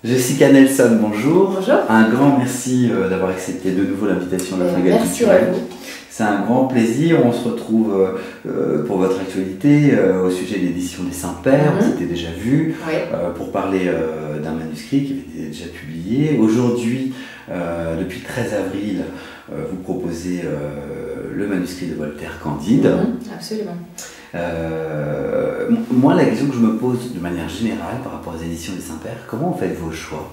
Jessica Nelson, bonjour. Bonjour. Un grand merci d'avoir accepté de nouveau l'invitation de la Fringale Culturelle. Merci à vous. C'est un grand plaisir. On se retrouve pour votre actualité au sujet de l'édition des Saints-Pères. On s'était déjà vu pour parler d'un manuscrit qui avait été déjà publié. Aujourd'hui, depuis le 13 avril, vous proposez le manuscrit de Voltaire Candide. Absolument. Moi, la question que je me pose de manière générale par rapport aux éditions des Saints-Pères, comment vous faites vos choix?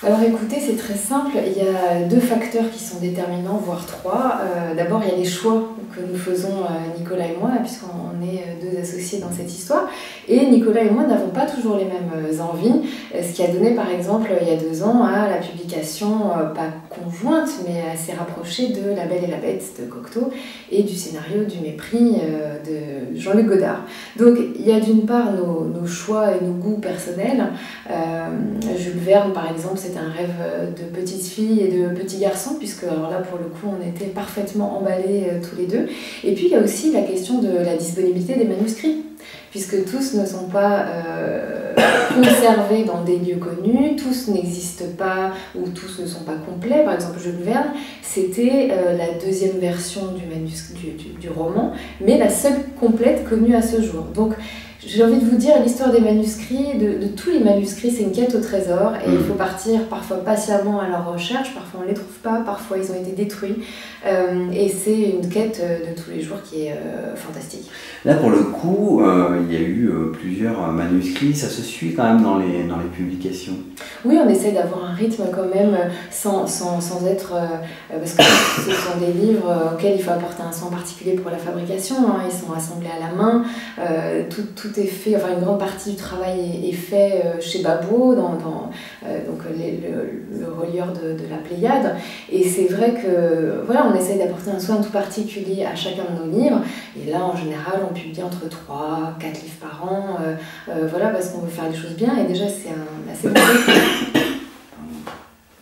Alors écoutez, c'est très simple, il y a deux facteurs qui sont déterminants, voire trois. D'abord, il y a les choix que nous faisons, Nicolas et moi, puisqu'on est deux associés dans cette histoire. Et Nicolas et moi n'avons pas toujours les mêmes envies, ce qui a donné par exemple, il y a 2 ans, à la publication, pas conjointe, mais assez rapprochée de La Belle et la Bête de Cocteau et du scénario du Mépris de Jean-Luc Godard. Donc il y a d'une part nos choix et nos goûts personnels. Jules Verne, par exemple, c'était un rêve de petite fille et de petit garçon, puisque alors là, pour le coup, on était parfaitement emballés tous les deux. Et puis, il y a aussi la question de la disponibilité des manuscrits, puisque tous ne sont pas conservés dans des lieux connus, tous n'existent pas ou tous ne sont pas complets. Par exemple, Jules Verne, c'était la deuxième version du roman, mais la seule complète connue à ce jour. Donc, j'ai envie de vous dire, l'histoire des manuscrits, de tous les manuscrits, c'est une quête au trésor et il faut partir parfois patiemment à leur recherche, parfois on ne les trouve pas, parfois ils ont été détruits et c'est une quête de tous les jours qui est fantastique. Là pour le coup, il y a eu plusieurs manuscrits, ça se suit quand même dans les publications. Oui, on essaie d'avoir un rythme quand même sans être... parce que ce sont des livres auxquels il faut apporter un soin particulier pour la fabrication, hein, ils sont assemblés à la main, tout est fait, enfin une grande partie du travail est fait chez Babot, donc le relieur de la Pléiade. Et c'est vrai que voilà, on essaie d'apporter un soin tout particulier à chacun de nos livres. Et là, en général, on publie entre 3 4 livres par an, voilà, parce qu'on veut faire les choses bien. Et déjà, c'est un assez bon rythme.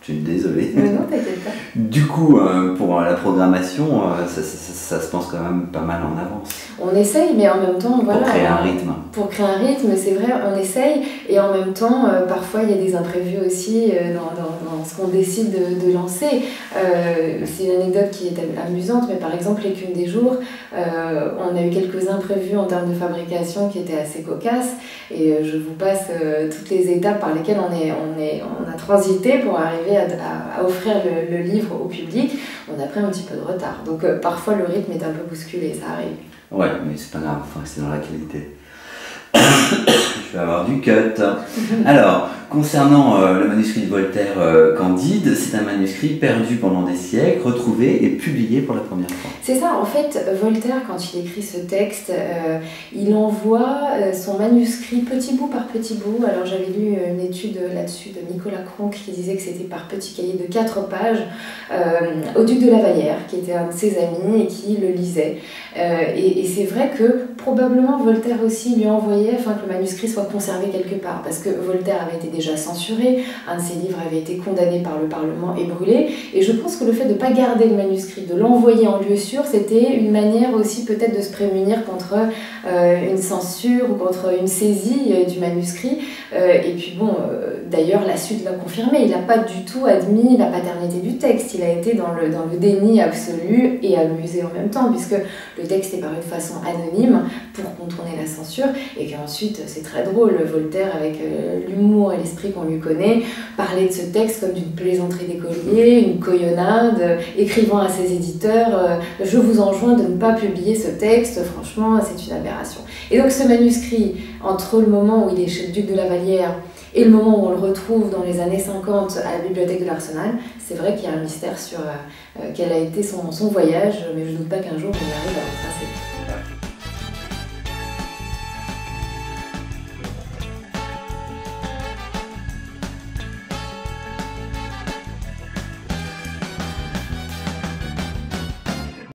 Je suis désolé. Mais non, t'inquiète pas. Du coup, pour la programmation, ça se pense quand même pas mal en avance. On essaye, mais en même temps, voilà. Pour créer un rythme. Pour créer un rythme, c'est vrai, on essaye. Et en même temps, parfois, il y a des imprévus aussi dans ce qu'on décide de lancer. C'est une anecdote qui est amusante, mais par exemple, L'Écume des jours, on a eu quelques imprévus en termes de fabrication qui étaient assez cocasses. Et je vous passe toutes les étapes par lesquelles on a transité pour arriver à offrir le livre au public. On a pris un petit peu de retard. Donc parfois le rythme est un peu bousculé, ça arrive. Ouais, mais c'est pas grave, enfin, c'est dans la qualité. Je vais avoir du cut. Alors, concernant le manuscrit de Voltaire Candide, c'est un manuscrit perdu pendant des siècles, retrouvé et publié pour la première fois. C'est ça, en fait, Voltaire, quand il écrit ce texte, il envoie son manuscrit petit bout par petit bout. Alors j'avais lu une étude là-dessus de Nicolas Cronk qui disait que c'était par petits cahiers de 4 pages au duc de La Vallière, qui était un de ses amis et qui le lisait. Et c'est vrai que probablement Voltaire aussi lui envoyait afin que le manuscrit soit conservé quelque part, parce que Voltaire avait été déjà censuré, un de ses livres avait été condamné par le Parlement et brûlé, et je pense que le fait de ne pas garder le manuscrit, de l'envoyer en lieu sûr, c'était une manière aussi peut-être de se prémunir contre une censure ou contre une saisie du manuscrit. Et puis bon, d'ailleurs la suite l'a confirmé, il n'a pas du tout admis la paternité du texte, il a été dans le déni absolu et amusé en même temps, puisque le texte est paru de façon anonyme pour contourner la censure, et qu'ensuite c'est très drôle, Voltaire avec l'humour et l'esprit qu'on lui connaît, parlait de ce texte comme d'une plaisanterie d'écolier, une couillonnade, écrivant à ses éditeurs je vous enjoins de ne pas publier ce texte, franchement c'est une aberration. Et donc ce manuscrit, entre le moment où il est chez le duc de La Vallière et le moment où on le retrouve dans les années 50 à la bibliothèque de l'Arsenal, c'est vrai qu'il y a un mystère sur quel a été son voyage, mais je ne doute pas qu'un jour on arrive à le tracer.